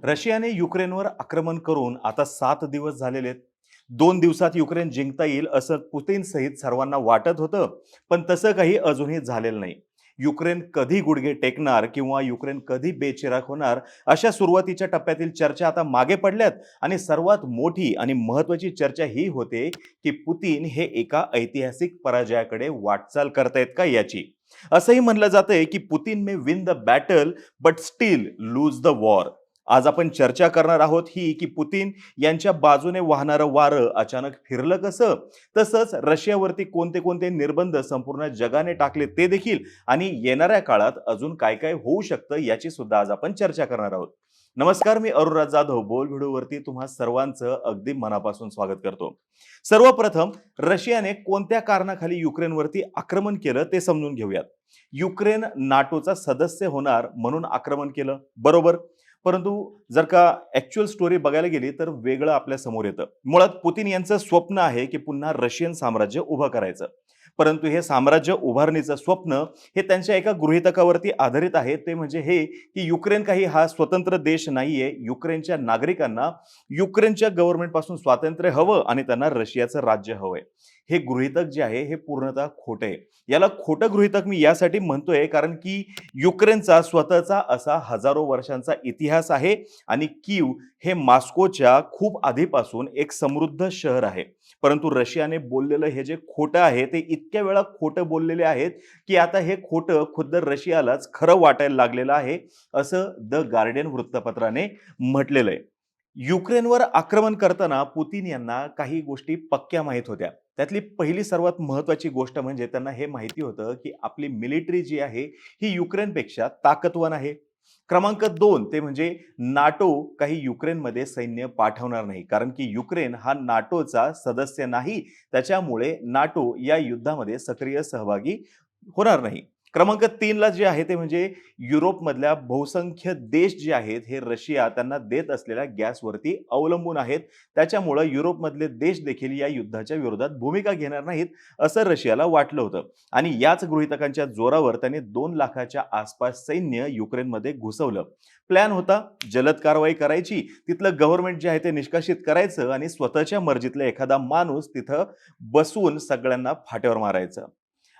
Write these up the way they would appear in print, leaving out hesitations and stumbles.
रशियाने युक्रेनवर आक्रमण करून आता 7 दिवस झालेले आहेत. 2 दिवसात युक्रेन जिंकता येईल असं पुतीन सहित सर्वांना वाटत होतं, पण तसं काही अजूनही झालेलं नाही. युक्रेन कधी गुडघे टेकणार किंवा युक्रेन कधी बेचिराग होणार, अशा सुरुवातीच्या टप्प्यातील चर्चा आता मागे पडल्यात. आणि सर्वात मोठी आणि महत्वाची चर्चा ही होते की पुतीन हे एका ऐतिहासिक पराजयाकडे वाटचाल करतायत का याची. असंही म्हणलं जातंय की Putin may win the battle but still lose the war. आज आपण चर्चा करणार आहोत ही की पुतीन यांच्या बाजूने वाहणारं वारं अचानक फिरलं कसं, तसंच रशियावरती कोणते कोणते निर्बंध संपूर्ण जगाने टाकले ते देखील, आणि येणाऱ्या काळात अजून काय काय होऊ शकतं याची सुद्धा आज आपण चर्चा करणार आहोत. नमस्कार, मी अरुणराज जाधव बोल व्हिडिओवरती तुम्हा सर्वांचं अगदी मनापासून स्वागत करतो. सर्वप्रथम रशियाने कोणत्या कारणाखाली युक्रेनवरती आक्रमण केलं ते समजून घेऊयात. युक्रेन नाटोचा सदस्य होणार म्हणून आक्रमण केलं, बरोबर. परंतु जर का ऍक्च्युअल स्टोरी बघायला गेली तर वेगळं आपल्या समोर येतं. मुळात पुतीन यांचं स्वप्न आहे की पुन्हा रशियन साम्राज्य उभं करायचं. परंतु हे साम्राज्य उभारणीचं स्वप्न हे त्यांच्या एका गृहीतकावरती आधारित आहे, ते म्हणजे हे की युक्रेन काही हा स्वतंत्र देश नाहीये. युक्रेनच्या नागरिकांना युक्रेनच्या गव्हर्नमेंट पासून स्वातंत्र्य हवं आणि त्यांना रशियाचं राज्य हवंय. हे गृहीतक जे आहे हे पूर्णतः खोटं आहे. याला खोटं गृहीतक मी यासाठी म्हणतोय कारण की युक्रेनचा स्वतःचा असा हजारो वर्षांचा इतिहास आहे आणि कीव हे मॉस्कोच्या खूप आधीपासून एक समृद्ध शहर आहे. परंतु रशियाने बोललेलं हे जे खोटं आहे ते इतक्या वेळा खोटं बोललेले आहेत की आता हे खोटं खुद्द रशियालाच खरं वाटायला लागलेलं आहे, असं द गार्डियन वृत्तपत्राने म्हटलेलं आहे. युक्रेनवर आक्रमण करताना पुतीन यांना काही गोष्टी पक्क्या माहीत होत्या. त्यातली पहिली सर्वात महत्त्वाची गोष्ट म्हणजे त्यांना हे माहिती होतं की आपली मिलिटरी जी आहे ही युक्रेनपेक्षा ताकदवान आहे. क्रमांक 2 ते म्हणजे नाटो काही युक्रेनमध्ये सैन्य पाठवणार नाही, कारण की युक्रेन हा नाटोचा सदस्य नाही. त्याच्यामुळे नाटो या युद्धामध्ये सक्रिय सहभागी होणार नाही. क्रमांक 3 ला जे आहे ते म्हणजे युरोपमधल्या बहुसंख्य देश जे आहेत हे रशिया त्यांना देत असलेल्या गॅसवरती अवलंबून आहेत. त्याच्यामुळे युरोपमधले देश देखील या युद्धाच्या विरोधात भूमिका घेणार नाहीत, असं रशियाला वाटलं होतं. आणि याच गृहीतकांच्या जोरावर त्यांनी 2 लाखाच्या आसपास सैन्य युक्रेनमध्ये घुसवलं. प्लॅन होता जलद कारवाई करायची, तिथलं गव्हर्नमेंट जे आहे ते निष्कासित करायचं आणि स्वतःच्या मर्जीतला एखादा माणूस तिथं बसून सगळ्यांना फाट्यावर मारायचं.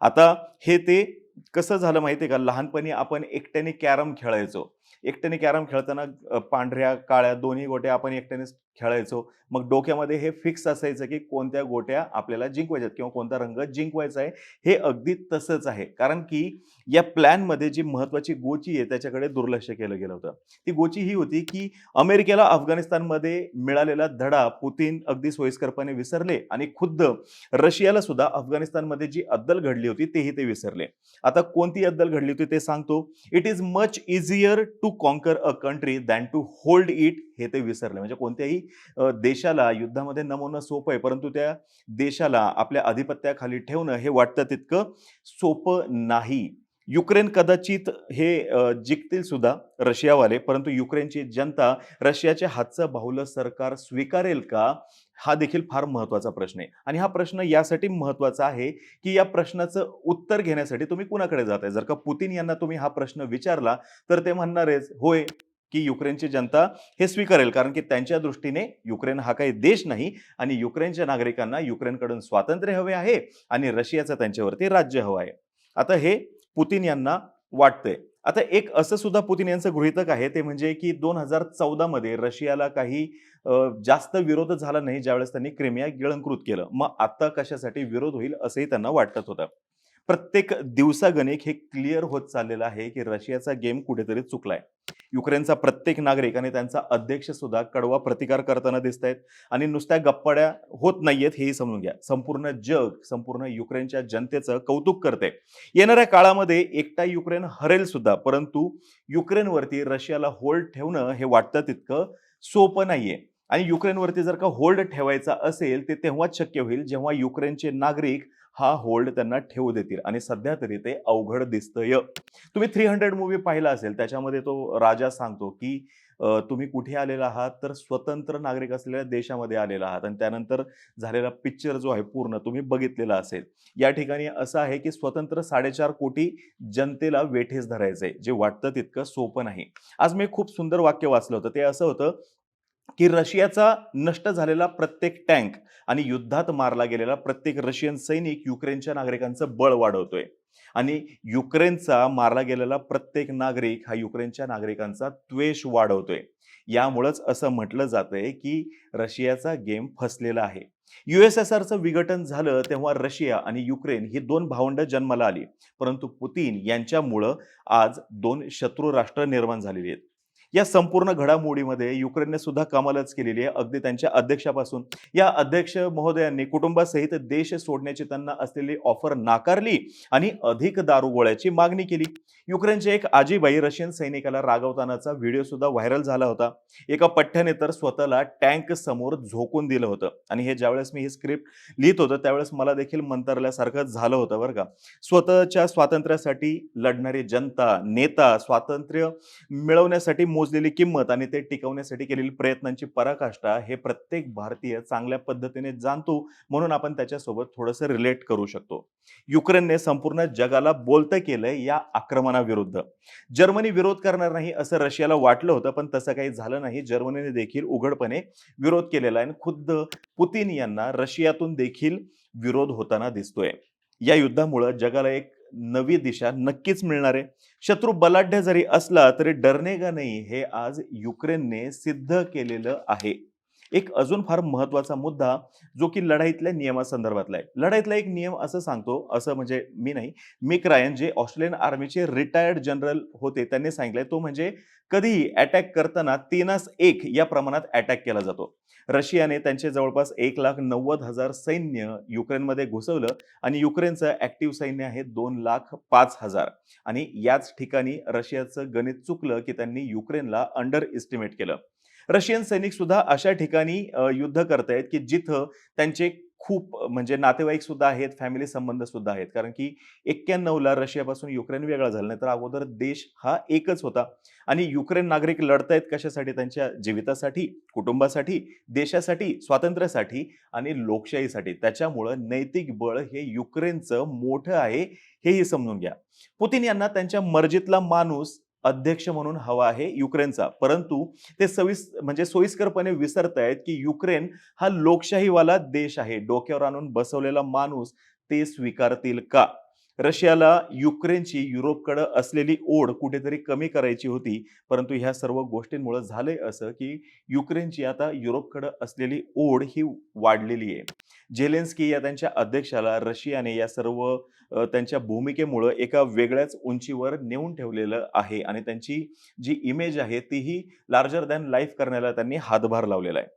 आता हे ते कसं झालं माहितीये का, लहानपणी आपण एकट्याने कॅरम खेळायचो. एकट्याने कॅरम खेळताना पांढऱ्या काळ्या दोन्ही गोट्या आपण एकट्यानेच खेळायचो. मग डोक्यामध्ये हे फिक्स असायचं की कोणत्या गोट्या आपल्याला जिंकवायच्यात किंवा कोणता रंग जिंकवायचा आहे. हे अगदी तसंच आहे, कारण की या प्लॅनमध्ये जी महत्वाची गोची आहे त्याच्याकडे दुर्लक्ष केलं गेलं होतं. ती गोची ही होती की अमेरिकेला अफगाणिस्तानमध्ये मिळालेला धडा पुतीन अगदी सोयीस्करपणे विसरले आणि खुद्द रशियाला सुद्धा अफगाणिस्तानमध्ये जी अद्दल घडली होती तेही ते विसरले. आता कोणती अद्दल घडली होती ते सांगतो. It is much easier to conquer a country than to hold it, हे ते विसरले. म्हणजे कोणत्याही देशाला युद्धामध्ये नमवणं सोपं आहे, परंतु त्या देशाला आपल्या अधिपत्याखाली ठेवणं हे वाटतं तितकं सोपं नाही. युक्रेन कदाचित हे जिंकतील सुद्धा रशियावाले, परंतु युक्रेनची जनता रशियाच्या हातचं बाहुलं सरकार स्वीकारेल का, हा देखील फार महत्वाचा प्रश्न आहे. आणि हा प्रश्न यासाठी महत्वाचा आहे की या प्रश्नाचं उत्तर घेण्यासाठी तुम्ही कुणाकडे जाताय. जर का पुतीन यांना तुम्ही हा प्रश्न विचारला तर ते म्हणणारच होय की युक्रेनची जनता हे स्वीकारेल, कारण की त्यांच्या दृष्टीने युक्रेन हा काही देश नाही आणि युक्रेनच्या नागरिकांना युक्रेनकडून स्वातंत्र्य हवे आहे आणि रशियाचं त्यांच्यावरती राज्य हवं आहे. आता हे पुतीन यांना वाटतंय. आता एक असं सुद्धा पुतीन यांचं गृहीतक आहे, ते म्हणजे की 2014 मध्ये रशियाला काही जास्त विरोध झाला नाही ज्यावेळेस त्यांनी क्रिमिया गिळंकृत केलं. मग आता कशासाठी विरोध होईल असंही त्यांना वाटत होतं. प्रत्येक दिवसागणिक हे क्लिअर होत चाललेलं आहे की रशियाचा गेम कुठेतरी चुकलाय. युक्रेनचा प्रत्येक नागरिक आणि त्यांचा अध्यक्ष सुद्धा कडवा प्रतिकार करताना दिसत आहेत. आणि नुसत्या गप्पाड्या होत नाहीयेत हेही समजून घ्या. संपूर्ण जग, संपूर्ण युक्रेनच्या जनतेचं कौतुक करते. येणाऱ्या काळामध्ये एकटा युक्रेन हरेल सुद्धा, परंतु युक्रेनवरती रशियाला होल्ड ठेवणं हे वाटतं तितकं सोपं नाहीये. आणि युक्रेनवरती जर का होल्ड ठेवायचा असेल ते तेव्हाच शक्य होईल जेव्हा युक्रेनचे नागरिक हा होल्ड त्यांना ठेवू देतील, आणि सध्या तरी ते अवघड दिसतंय. तुम्ही 300 मूव्ही पाहिला असेल, त्याच्यामध्ये तो राजा सांगतो की तुम्ही कुठे आलेला आहात, तर स्वतंत्र नागरिक असलेल्या देशामध्ये आलेला आहात आणि त्यानंतर झालेला पिक्चर जो आहे पूर्ण तुम्ही बघितलेला असेल. या ठिकाणी असं आहे, की स्वतंत्र 4.5 कोटी जनतेला वेठीस धरायचंय, जे वाटतं तितकं सोपं नाही. आज मी खूप सुंदर वाक्य वाचलं होतं. ते असं होतं, की रशियाचा नष्ट झालेला प्रत्येक टँक आणि युद्धात मारला गेलेला प्रत्येक रशियन सैनिक युक्रेनच्या नागरिकांचं बळ वाढवतोय आणि युक्रेनचा मारला गेलेला प्रत्येक नागरिक हा युक्रेनच्या नागरिकांचा द्वेष वाढवतोय. यामुळेच असं म्हटलं जातंय की रशियाचा गेम फसलेला आहे. USSRचं विघटन झालं तेव्हा रशिया आणि युक्रेन ही दोन भावंड जन्माला आली, परंतु पुतीन यांच्यामुळं आज दोन शत्रू राष्ट्र निर्माण झालेली आहेत. या संपूर्ण घडामोडीमध्ये युक्रेनने सुद्धा कमालच केलेली आहे. अगदी त्यांच्या अध्यक्षापासून या अध्यक्ष महोदयांनी कुटुंबासहित देश सोडण्याची त्यांना असलेली ऑफर नाकारली आणि अधिक दारुगोळ्याची मागणी केली. युक्रेनचे एक आजीबाई रशियन सैनिकाला रागवतानाचा व्हिडिओ सुद्धा व्हायरल झाला होता. एका पठ्ठ्याने तर स्वतःला टँक समोर झोकून दिलं होतं आणि हे ज्यावेळेस मी ही स्क्रिप्ट लिहित होतो त्यावेळेस मला देखील मंतरल्यासारखं झालं होतं बरं का. स्वतःच्या स्वातंत्र्यासाठी लढणारी जनता, नेता, स्वातंत्र्य मिळवण्यासाठी मोजलेली किंमत आणि ते टिकवण्यासाठी केलेली प्रयत्नांची पराकाष्ठा हे प्रत्येक भारतीय चांगल्या पद्धतीने जाणतो, म्हणून आपण त्याच्यासोबत थोडंसं रिलेट करू शकतो. युक्रेनने संपूर्ण जगाला बोलतं केलंय या आक्रमणाविरुद्ध. जर्मनी विरोध करणार नाही असं रशियाला वाटलं होतं, पण तसं काही झालं नाही. जर्मनीने देखील उघडपणे विरोध केलेला आहे आणि खुद्द पुतीन यांना रशियातून देखील विरोध होताना दिसतोय. या युद्धामुळे जगाला एक नवी दिशा नक्कीच मिळणार आहे. शत्रू बलाढ्य जरी असला तरी डरने का नाही हे आज युक्रेनने सिद्ध केलेलं आहे. एक अजून फार महत्वाचा मुद्दा जो की लढाईतल्या नियमासंदर्भातला आहे. लढाईतला एक नियम असं सांगतो, असं म्हणजे मी नाही, मिक रायन जे ऑस्ट्रेलियन आर्मीचे रिटायर्ड जनरल होते त्यांनी सांगितलंय, तो म्हणजे कधीही अटॅक करताना 3-1 या प्रमाणात अटॅक केला जातो. रशियाने त्यांचे जवळपास 1,90,000 सैन्य युक्रेनमध्ये घुसवलं आणि युक्रेनचं ऍक्टिव्ह सैन्य आहे 2,05,000 आणि याच ठिकाणी रशियाचं गणित चुकलं की त्यांनी युक्रेनला अंडर एस्टिमेट केलं. रशियन सैनिक सुद्धा अशा ठिकाणी युद्ध करतायत की जिथं त्यांचे खूप म्हणजे नातेवाईक सुद्धा आहेत, फॅमिली संबंध सुद्धा आहेत. कारण की 91 ला रशियापासून युक्रेन वेगळा झाला, नाही तर अगोदर देश हा एकच होता. आणि युक्रेन नागरिक लढतायत कशासाठी? त्यांच्या जीवितासाठी, कुटुंबासाठी, देशासाठी, स्वातंत्र्यासाठी आणि लोकशाहीसाठी. त्याच्यामुळं नैतिक बळ हे युक्रेनचं मोठं आहे, हेही समजून घ्या. पुतीन यांना त्यांच्या मर्जीतला माणूस अध्यक्ष म्हणून हवा आहे युक्रेनचा, परंतु ते म्हणजे सोयीस्करपणे विसरतायत की युक्रेन हा लोकशाहीवाला देश आहे. डोक्यावर आणून बसवलेला माणूस ते स्वीकारतील का? रशियाला युक्रेनची युरोपकडे असलेली ओढ कुठेतरी कमी करायची होती, परंतु ह्या सर्व गोष्टींमुळे झालंय असं की युक्रेनची आता युरोपकडे असलेली ओढ ही वाढलेली आहे. झेलेन्स्की या त्यांच्या अध्यक्षाला रशियाने या सर्व त्यांच्या भूमिकेमुळे एका वेगळ्याच उंचीवर नेऊन ठेवलेलं आहे आणि त्यांची जी इमेज आहे तीही लार्जर दॅन लाईफ करण्याला त्यांनी हातभार लावलेला आहे.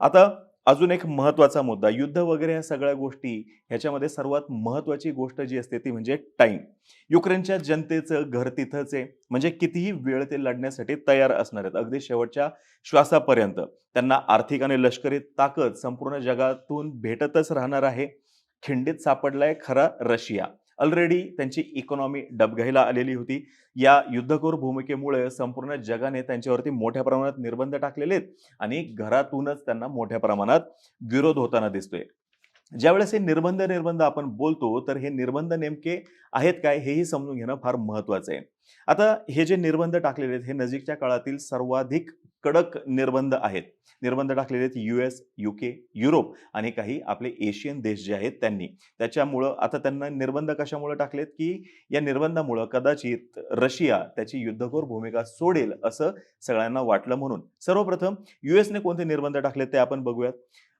आता अजून एक महत्वाचा मुद्दा, युद्ध वगैरे ह्या सगळ्या गोष्टी, ह्याच्यामध्ये सर्वात महत्वाची गोष्ट जी असते ती म्हणजे टाइम. युक्रेनच्या जनतेचं घर तिथंच आहे, म्हणजे कितीही वेळ ते लढण्यासाठी तयार असणार आहेत, अगदी शेवटच्या श्वासापर्यंत. त्यांना आर्थिक आणि लष्करी ताकद संपूर्ण जगातून भेटतच राहणार आहे. खिंडीत सापडलाय खरा रशिया. ऑलरेडी त्यांची इकॉनॉमी डबघाईला आलेली होती. या युद्धखोर भूमिकेमुळे संपूर्ण जगाने त्यांच्यावरती मोठ्या प्रमाणात निर्बंध टाकलेले आहेत आणि घरातूनच त्यांना मोठ्या प्रमाणात विरोध होताना दिसतोय. ज्यावेळेस हे निर्बंध निर्बंध आपण बोलतो, तर हे निर्बंध नेमके आहेत काय हेही समजून घेणं फार महत्वाचं आहे. आता हे जे निर्बंध टाकलेले आहेत हे नजीकच्या काळातील सर्वाधिक कडक निर्बंध आहेत. निर्बंध टाकलेले आहेत US, UK, युरोप आणि काही आपले एशियन देश जे आहेत त्यांनी. त्याच्यामुळं आता त्यांना निर्बंध कशामुळे टाकलेत की या निर्बंधामुळं कदाचित रशिया त्याची युद्धखोर भूमिका सोडेल असं सगळ्यांना वाटलं म्हणून. सर्वप्रथम USने कोणते निर्बंध टाकले ते आपण बघूयात.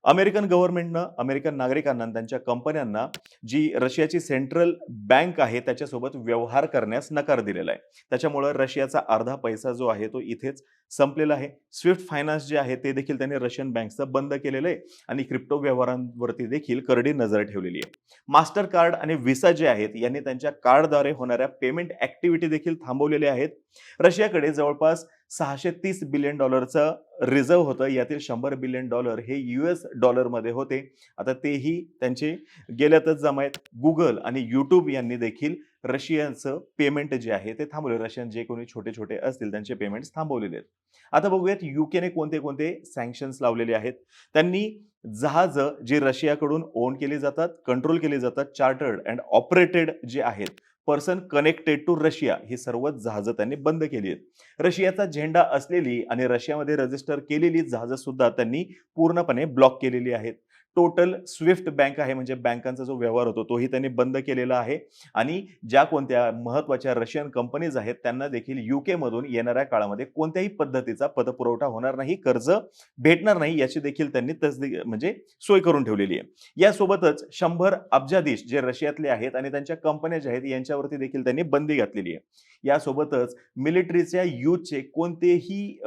अमेरिकन गव्हर्नमेंटनं अमेरिकन नागरिकांना आणि त्यांच्या कंपन्यांना जी रशियाची सेंट्रल बँक आहे त्याच्यासोबत व्यवहार करण्यास नकार दिलेला आहे. त्याच्यामुळे रशियाचा अर्धा पैसा जो आहे तो इथेच संपलेला आहे. स्विफ्ट फायनान्स जे आहे ते देखील त्यांनी रशियन बँकचं बंद केलेलं आहे आणि क्रिप्टो व्यवहारांवरती देखील करडी नजर ठेवलेली आहे. मास्टर कार्ड आणि व्हिसा जे आहेत यांनी त्यांच्या कार्डद्वारे होणाऱ्या पेमेंट ऍक्टिव्हिटी देखील थांबवलेल्या आहेत. रशियाकडे जवळपास 630 बिलियन डॉलरचं रिझर्व्ह होतं. यातील $100 बिलियन हे US डॉलरमध्ये होते. आता तेही त्यांचे गेल्यातच जमा आहेत. Google आणि YouTube यांनी देखील रशियाचं पेमेंट जे आहे ते थांबवले. रशियन जे कोणी छोटे-छोटे असतील त्यांचे पेमेंट्स थांबवलेले आहेत. आता बघूयात UKने कोणते-कोणते सँक्शन्स लावलेले आहेत. त्यांनी जहाजं जी रशियाकडून ओन केली जातात, कंट्रोल केली जातात, चार्टर्ड अँड ऑपरेटेड जे आहेत, पर्सन कनेक्टेड टू रशिया ही सर्वच जहाजं त्यांनी बंद केली आहेत. रशियाचा झेंडा असलेली आणि रशियामध्ये रजिस्टर केलेली जहाजं सुद्धा त्यांनी पूर्णपणे ब्लॉक केलेली आहेत. टोटल स्विफ्ट बँक आहे म्हणजे बँकांचा जो व्यवहार होतो तोही त्यांनी बंद केलेला आहे आणि ज्या कोणत्या महत्त्वाच्या रशियन कंपनीज आहेत त्यांना देखील UK मधून येणाऱ्या काळामध्ये कोणत्याही पद्धतीचा पतपुरवठा होणार नाही, कर्ज भेटणार नाही याची देखील त्यांनी म्हणजे सोय करून ठेवलेली आहे. यासोबतच 100 अब्जाधीश जे रशियातले आहेत आणि त्यांच्या कंपन्या ज्या आहेत यांच्यावरती देखील त्यांनी बंदी घातलेली आहे. यासोबतच मिलिटरीच्या यूजचे कोणतेही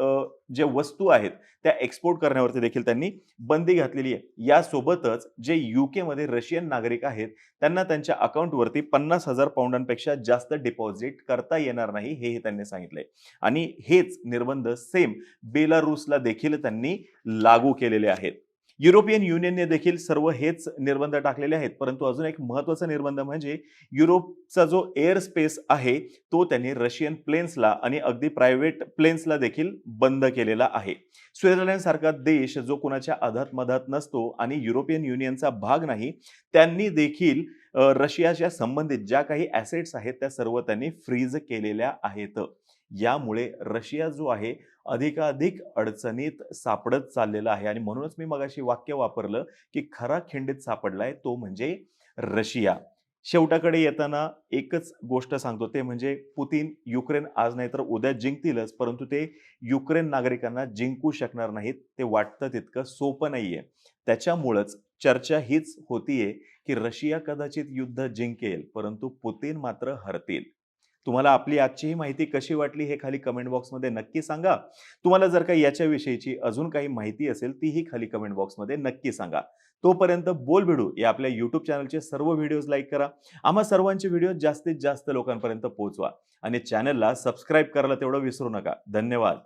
जे वस्तू आहेत त्या एक्सपोर्ट करण्यावरती देखील त्यांनी बंदी घातलेली आहे. यासोबतच जे UK मध्ये रशियन नागरिक आहेत त्यांना त्यांच्या अकाउंटवरती 50,000 पाउंडांपेक्षा जास्त डिपॉझिट करता येणार नाही हेही त्यांनी सांगितलंय. आणि हेच निर्बंध सेम बेलारूसला देखील त्यांनी लागू केलेले आहेत. युरोपियन युनियनने देखील सर्व हेच निर्बंध टाकलेले आहेत. परंतु अजून एक महत्त्वाचा निर्बंध म्हणजे युरोपचा जो एअर स्पेस आहे तो त्यांनी रशियन प्लेन्सला आणि अगदी प्रायव्हेट प्लेन्सला देखील बंद केलेला आहे. स्वित्झर्लंड सारखा देश जो कुणाच्या अधात-मधात नसतो आणि युरोपियन युनियनचा भाग नाही, त्यांनी देखील रशियाच्या संबंधित ज्या काही ॲसेट्स आहेत त्या सर्व त्यांनी फ्रीज केलेल्या आहेत. यामुळे रशिया जो आहे अधिकाधिक अडचणीत सापडत चाललेला आहे आणि म्हणूनच मी मगाशी वाक्य वापरलं की खरा खिंडीत सापडलाय तो म्हणजे रशिया. शेवटाकडे येताना एकच गोष्ट सांगतो ते म्हणजे पुतीन युक्रेन आज नाही तर उद्या जिंकतीलच, परंतु ते युक्रेन नागरिकांना जिंकू शकणार नाहीत. ते वाटतं तितकं सोपं नाहीये. त्याच्यामुळंच चर्चा हीच होतीये की रशिया कदाचित युद्ध जिंकेल, परंतु पुतीन मात्र हरतील. तुम्हाला आपली आजची ही माहिती कशी वाटली हे खाली कमेंट बॉक्समध्ये नक्की सांगा. तुम्हाला जर काही याच्याविषयीची अजून काही माहिती असेल तीही खाली कमेंट बॉक्समध्ये नक्की सांगा. तोपर्यंत बोलबिडू या आपल्या YouTube चॅनलचे सर्व व्हिडिओज लाईक करा. आम्हा सर्वांचे व्हिडिओ जास्तीत जास्त लोकांपर्यंत पोहोचवा आणि चॅनलला सबस्क्राईब करायला तेवढं विसरू नका. धन्यवाद.